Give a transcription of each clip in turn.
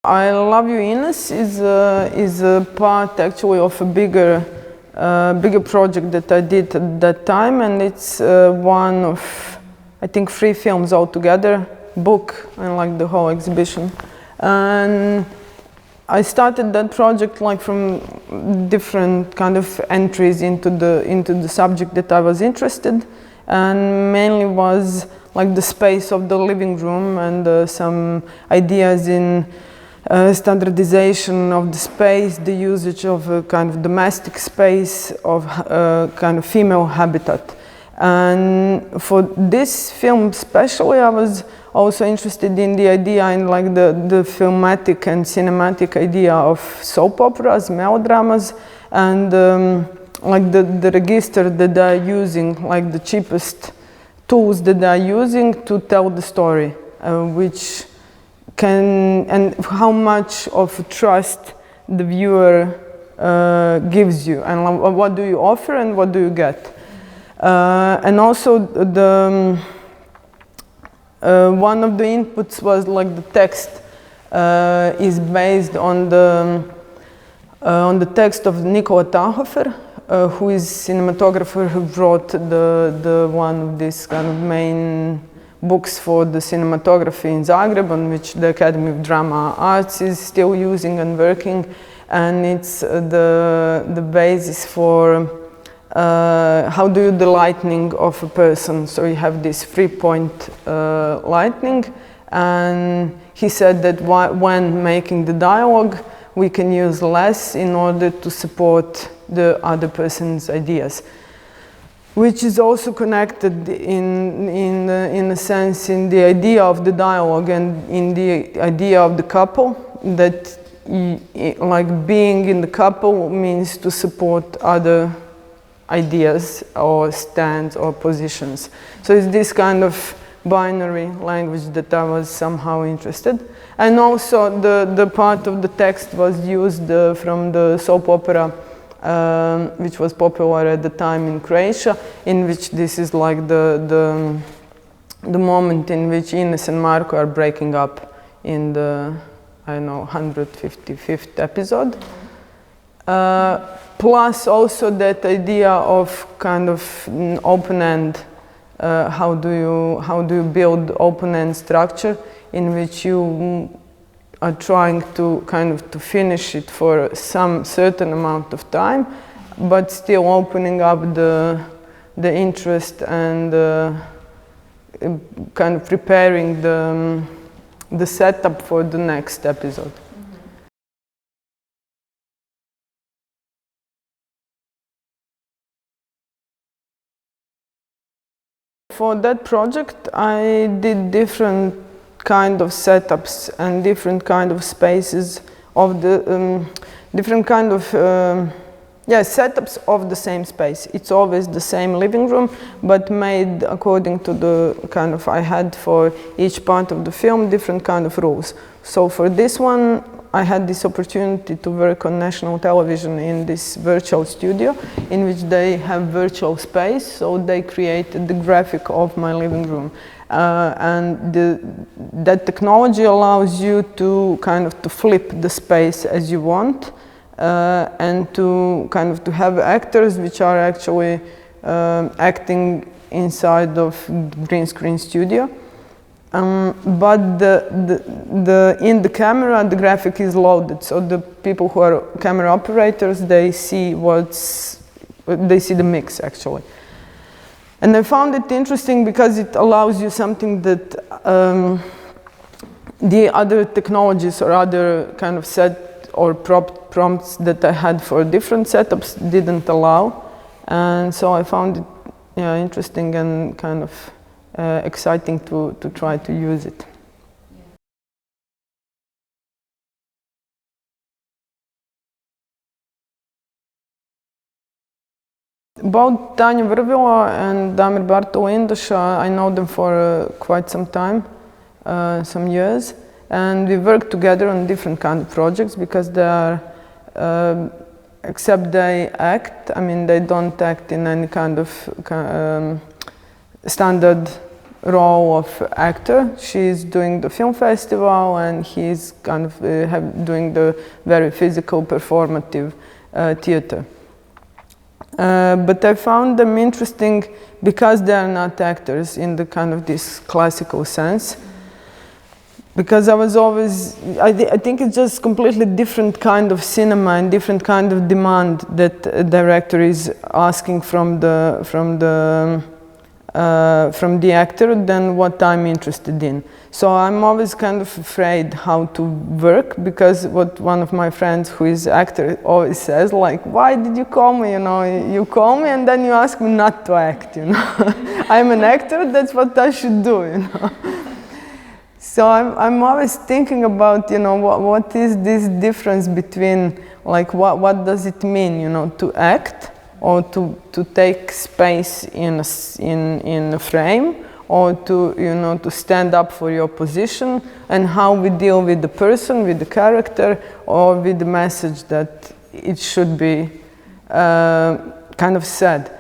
I Love You Ines is a part actually of a bigger project that I did at that time, and it's one of, I think, 3 films altogether, book and like the whole exhibition. And I started that project like from different kind of entries into the subject that I was interested, and mainly was like the space of the living room and some ideas in standardization of the space, the usage of a kind of domestic space, of kind of female habitat. And for this film especially, I was also interested in the idea, in like the filmatic and cinematic idea of soap operas, melodramas, and like the register that they're using, like the cheapest tools that they're using to tell the story, which can, and how much of trust the viewer gives you, and what do you offer and what do you get. And also one of the inputs was like the text is based on the text of Nikola Tanhofer, who is cinematographer who wrote the one of these kind of main books for the cinematography in Zagreb, on which the Academy of Drama Arts is still using and working, and it's the basis for how do you the lightning of a person. So you have this 3-point lightning, and he said that when making the dialogue we can use less in order to support the other person's ideas, which is also connected in a sense in the idea of the dialogue and in the idea of the couple, that like being in the couple means to support other ideas or stands or positions. So it's this kind of binary language that I was somehow interested. And also the part of the text was used from the soap opera which was popular at the time in Croatia, in which this is like the moment in which Ines and Marko are breaking up in the, I don't know, 155th episode. Plus also that idea of kind of open end, how do you build open end structure in which you are trying to kind of to finish it for some certain amount of time, but still opening up the interest and kind of preparing the setup for the next episode. For that project, I did different kind of setups and different kind of spaces of the different kind of setups of the same space. It's always the same living room, but made according to the kind of, I had for each part of the film different kind of rules. So for this one, I had this opportunity to work on national television in this virtual studio, in which they have virtual space, so they created the graphic of my living room. And that technology allows you to kind of to flip the space as you want, and to kind of to have actors which are actually acting inside of green screen studio. But in the camera, the graphic is loaded, so the people who are camera operators, they see the mix actually. And I found it interesting because it allows you something that the other technologies or other kind of set or prompts that I had for different setups didn't allow, and so I found it interesting and kind of exciting to try to use it. About Tanja Vrvila and Damir Bartol-Indoš, I know them for quite some time, some years, and we work together on different kind of projects because they are, except they act, I mean they don't act in any kind of standard role of actor. She's doing the film festival and he's kind of doing the very physical performative theater. But I found them interesting because they are not actors in the kind of this classical sense. Because I was always, I think it's just completely different kind of cinema and different kind of demand that a director is asking from the actor than what I'm interested in. So I'm always kind of afraid how to work, because what one of my friends who is actor always says, like, why did you call me, you know, you call me and then you ask me not to act, you know. I'm an actor, that's what I should do, you know. So I'm always thinking about, you know, what is this difference between, like, what does it mean, you know, to act, or to take space in a frame, or to, you know, to stand up for your position, and how we deal with the person, with the character, or with the message that it should be kind of said.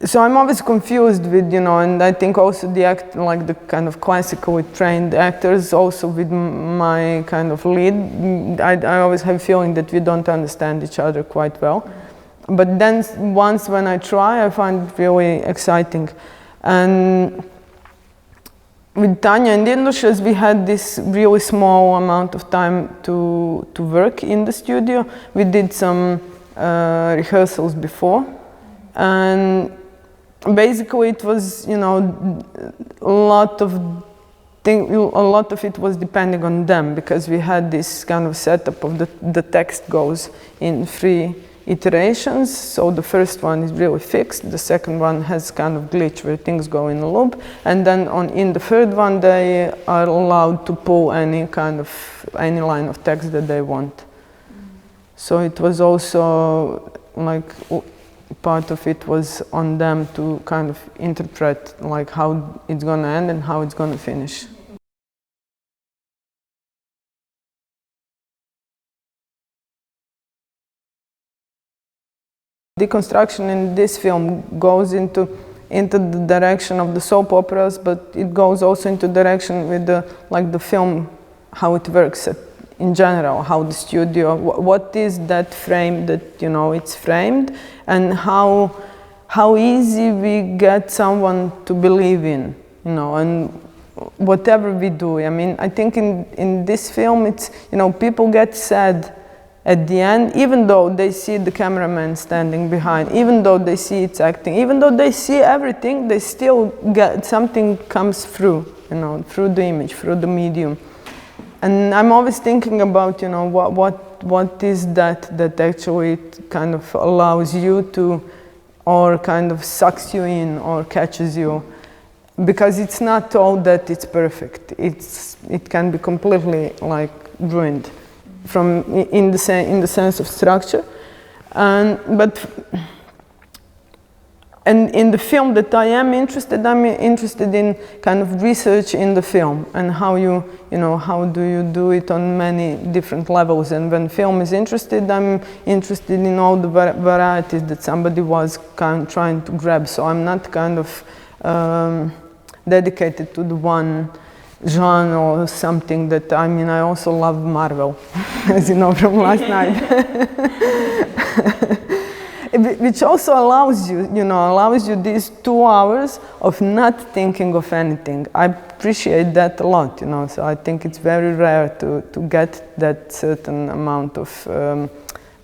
So I'm always confused with, you know, and I think also the like the kind of classically trained actors, also with my kind of lead, I always have a feeling that we don't understand each other quite well. But then once when I try, I find it really exciting. And with Tanya and Indushes, we had this really small amount of time to work in the studio. We did some rehearsals before, and basically it was, you know, a lot of it was depending on them, because we had this kind of setup of the text goes in 3 iterations. So the first one is really fixed, the second one has kind of glitch where things go in a loop, and then in the third one they are allowed to pull any line of text that they want. So it was also like part of it was on them to kind of interpret like how it's gonna end and how it's gonna finish. Deconstruction in this film goes into the direction of the soap operas, but it goes also into direction with the film, how it works in general, how the studio, what is that frame that, you know, it's framed, and how easy we get someone to believe in, you know, and whatever we do. I mean, I think in this film, it's, you know, people get sad at the end, even though they see the cameraman standing behind, even though they see it's acting, even though they see everything, they still get something comes through, you know, through the image, through the medium. And I'm always thinking about, you know, what is that actually kind of allows you to, or kind of sucks you in or catches you, because it's not all that it's perfect. It can be completely like ruined from in the sense of structure, and in the film that I'm interested in kind of research in the film, and how you know, how do you do it on many different levels. And when film is interested, I'm interested in all the varieties that somebody was trying to grab. So I'm not kind of dedicated to the one genre or something. That, I mean, I also love Marvel, as you know from last night. Which also allows you, these 2 hours of not thinking of anything. I appreciate that a lot, you know, so I think it's very rare to get that certain amount of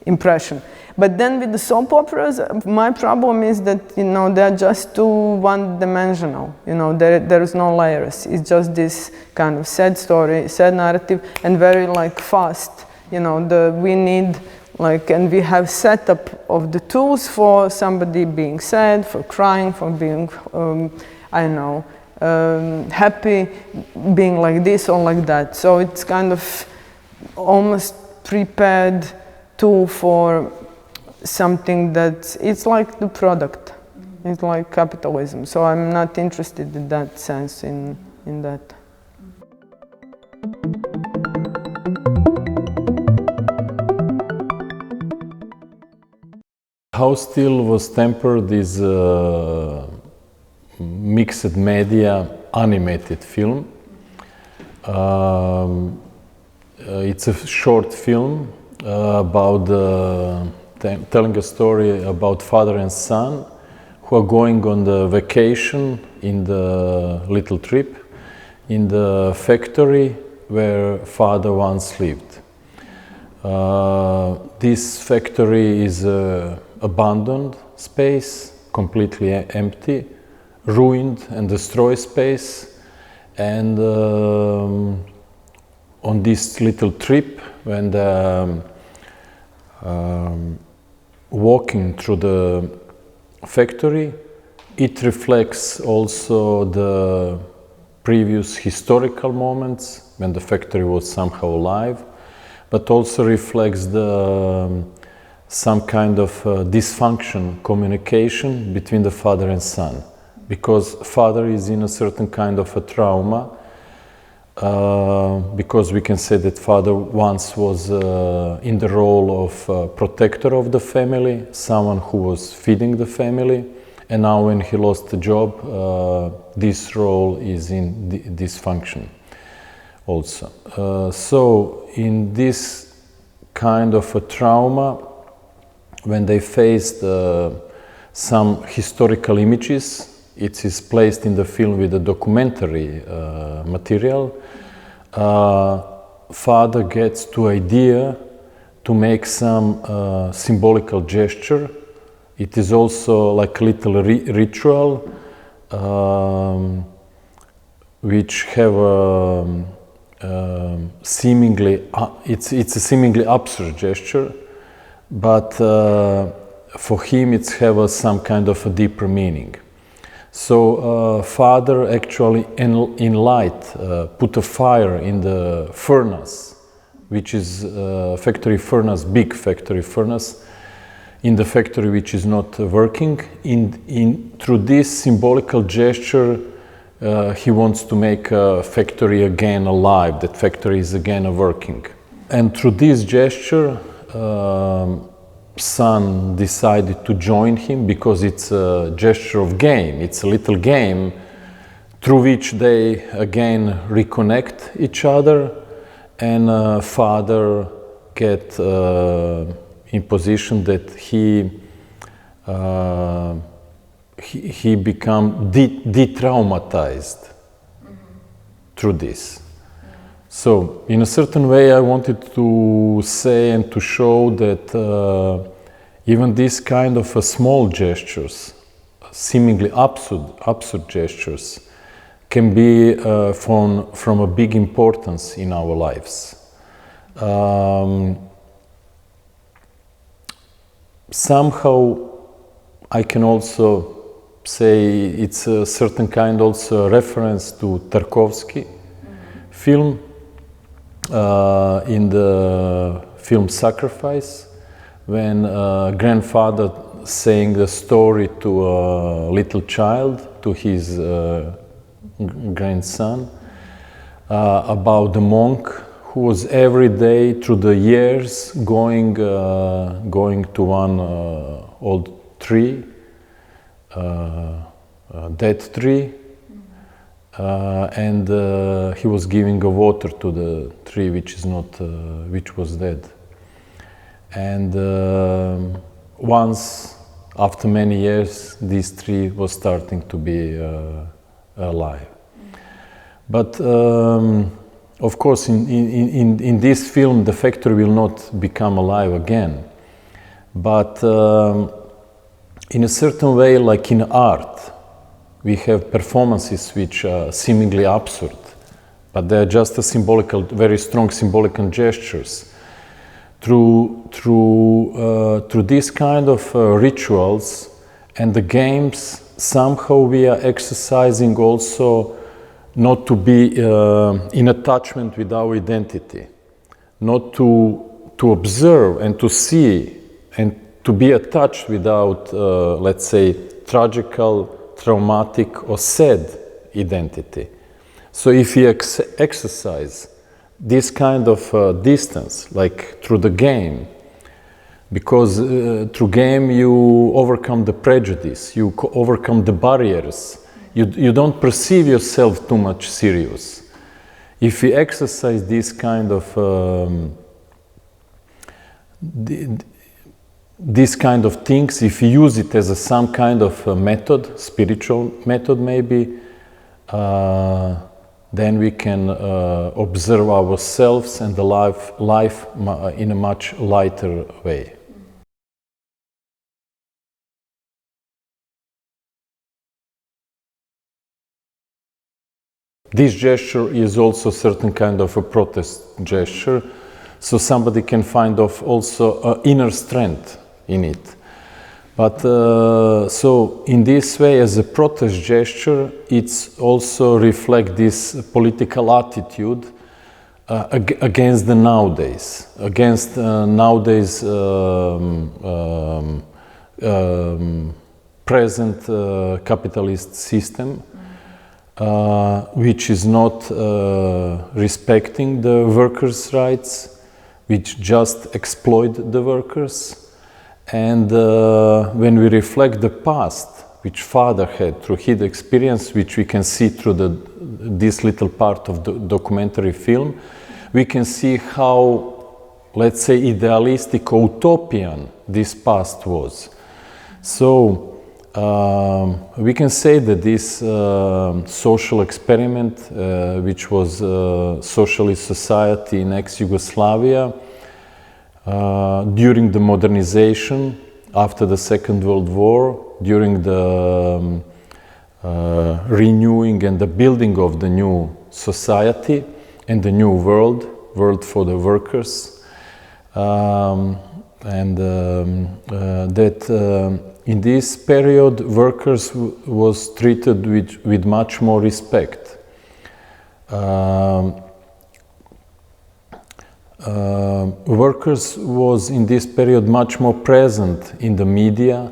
impression. But then with the soap operas, my problem is that, you know, they're just too one-dimensional, you know, there is no layers. It's just this kind of sad story, sad narrative, and very like fast, you know, we need, like, and we have setup of the tools for somebody being sad, for crying, for being, I don't know, happy, being like this or like that. So it's kind of almost prepared tool for something that it's like the product. It's like capitalism. So I'm not interested in that sense, in that. How still was tempered this mixed media animated film. It's a short film about telling a story about father and son who are going on the vacation in the little trip in the factory where father once lived. This factory is an abandoned space, completely empty, ruined and destroyed space. And on this little trip, when they're walking through the factory, it reflects also the previous historical moments when the factory was somehow alive, but also reflects some kind of dysfunction communication between the father and son, because father is in a certain kind of a trauma, because we can say that father once was in the role of protector of the family, someone who was feeding the family, and now when he lost the job, this role is in dysfunction also. So in this kind of a trauma, when they faced some historical images, it is placed in the film with a documentary material, father gets the idea to make some symbolical gesture. It is also like a little ritual which have seemingly, it's a seemingly absurd gesture, but for him it's have some kind of a deeper meaning. So father actually in light put a fire in the furnace, which is factory furnace, big factory furnace, in the factory which is not working. Through this symbolical gesture, he wants to make a factory again alive, that factory is again working. And through this gesture, son decided to join him because it's a gesture of game. It's a little game through which they again reconnect each other, and father get in position that he become de-traumatized through this. So, in a certain way, I wanted to say and to show that even these kind of small gestures, seemingly absurd gestures, can be from a big importance in our lives. Somehow, I can also say it's a certain kind also reference to Tarkovsky film. In the film Sacrifice, when grandfather saying the story to a little child, to his grandson, about the monk who was every day through the years going to one old tree, dead tree, and he was giving water to the tree which is not, which was dead. And once, after many years, this tree was starting to be alive. But of course, in this film, the factory will not become alive again. But in a certain way, like in art, we have performances which are seemingly absurd, but they are just a symbolical, very strong symbolical gestures. Through these kind of rituals and the games, somehow we are exercising also not to be in attachment with our identity, not to observe and to see and to be attached without, let's say, tragical, traumatic or sad identity. So if you exercise this kind of distance, like through the game, because through game you overcome the prejudice, you overcome the barriers, You don't perceive yourself too much serious. If we exercise this kind of these kind of things, if we use it as some kind of method, spiritual method maybe, then we can observe ourselves and the life in a much lighter way. This gesture is also certain kind of a protest gesture, so somebody can find also inner strength in it. But so in this way, as a protest gesture, it's also reflect this political attitude against the nowadays, against nowadays present capitalist system, which is not respecting the workers' rights, which just exploit the workers. And when we reflect the past, which father had through his experience, which we can see through this little part of the documentary film, we can see how, let's say, idealistic, utopian this past was. So we can say that this social experiment, which was socialist society in ex-Yugoslavia, during the modernization after the Second World War, during the renewing and the building of the new society and the new world for the workers, that in this period workers was treated with much more respect. Workers was in this period much more present in the media,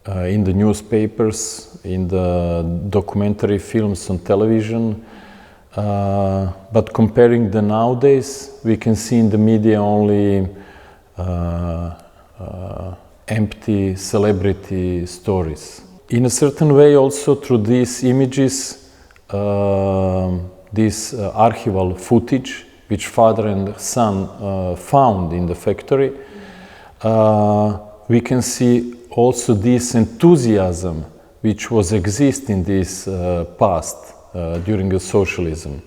in the newspapers, in the documentary films on television. But comparing the nowadays, we can see in the media only empty celebrity stories. In a certain way, also through these images, this archival footage, which father and son found in the factory, we can see also this enthusiasm which was exist in this past during the socialism.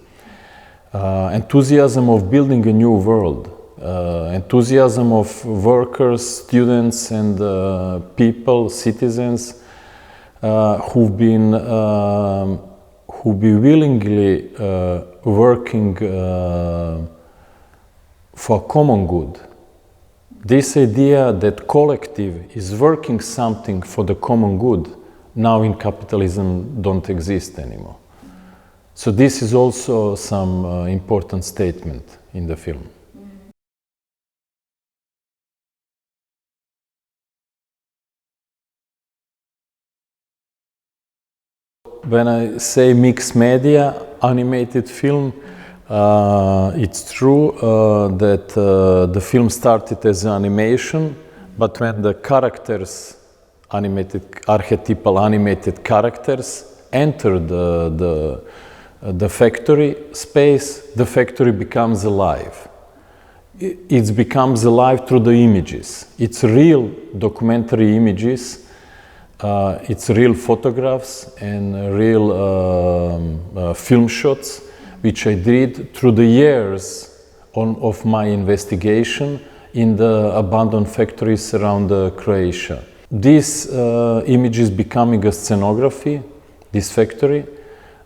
Enthusiasm of building a new world, enthusiasm of workers, students and people, citizens who've been willingly working for common good. This idea that collective is working something for the common good now in capitalism don't exist anymore. So this is also some important statement in the film. When I say mixed media, animated film, it's true that the film started as animation, but when the characters, archetypal animated characters, entered the factory space, the factory becomes alive. It becomes alive through the images. It's real documentary images. It's real photographs and real film shots, which I did through the years of my investigation in the abandoned factories around Croatia. This image is becoming a scenography, this factory.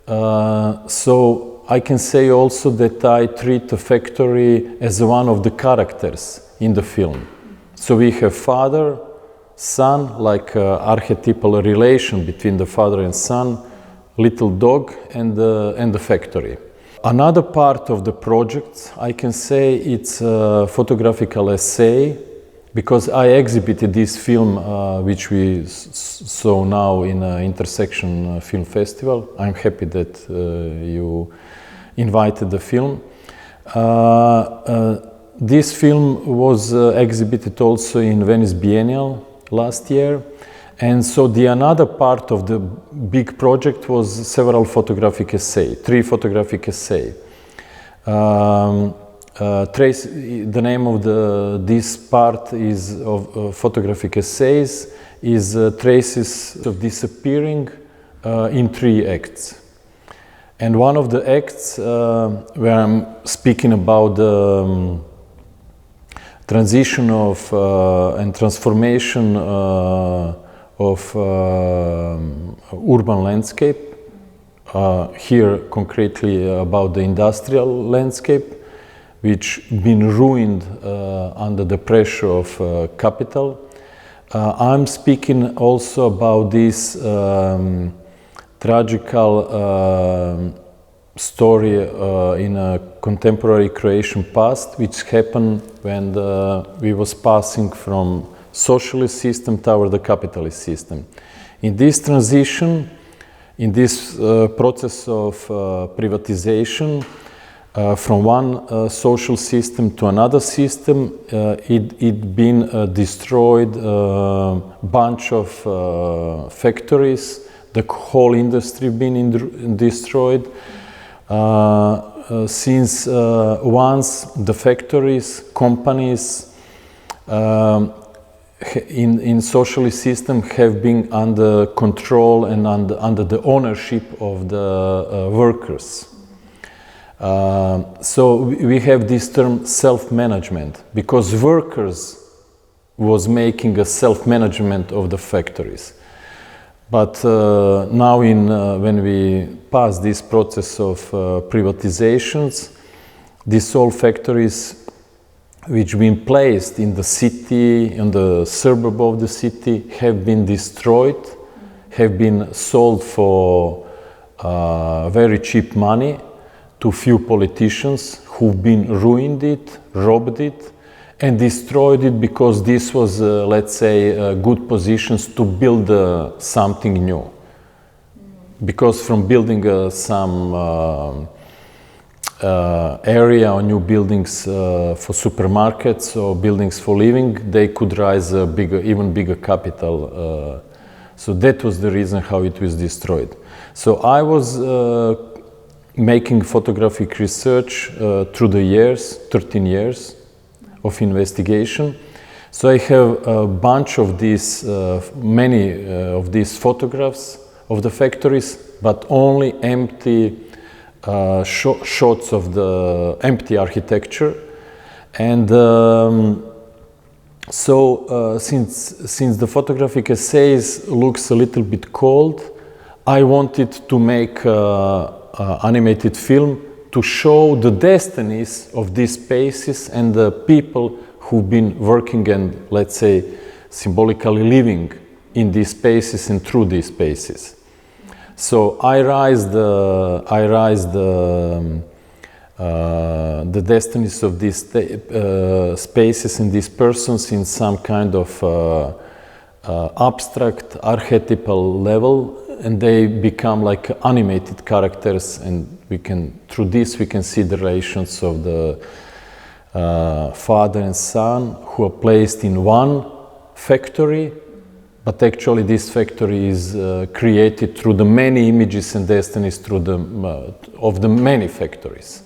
So I can say also that I treat the factory as one of the characters in the film. So we have father, son, like archetypal relation between the father and son, little dog and the factory. Another part of the project, I can say it's a photographical essay, because I exhibited this film, which we saw now in Intersección Film Festival. I'm happy that you invited the film. This film was exhibited also in Venice Biennial last year, And so the another part of the big project was several photographic essays, 3 photographic essays. The name of this part is of photographic essays is Traces of Disappearing in 3 acts. And one of the acts where I'm speaking about the transition of and transformation of urban landscape, here concretely about the industrial landscape, which been ruined under the pressure of capital. I'm speaking also about this tragical story in a contemporary Croatian past, which happened when we was passing from socialist system toward the capitalist system. In this transition, in this process of privatization, from one social system to another system, it been destroyed bunch of factories, the whole industry been destroyed. Since once the factories, companies in socialist system have been under control and under the ownership of the workers. So we have this term self-management, because workers was making a self-management of the factories. But now when we pass this process of privatizations, these all factories which been placed in the city, in the suburb of the city, have been destroyed, have been sold for very cheap money to few politicians who've been ruined it, robbed it, and destroyed it because this was, let's say, good positions to build something new. Because from building some area or new buildings for supermarkets or buildings for living, they could raise a even bigger capital. So that was the reason how it was destroyed. So I was making photographic research through the years, 13 years of investigation. So I have a bunch of these, many of these photographs of the factories, but only empty shots of the empty architecture. And since the photographic essays looks a little bit cold, I wanted to make animated film to show the destinies of these spaces and the people who've been working and, let's say, symbolically living in these spaces and through these spaces. So I raised the destinies of these spaces and these persons in some kind of abstract, archetypal level, and they become like animated characters, and through this we can see the relations of the father and son who are placed in one factory, but actually this factory is created through the many images and destinies of the many factories.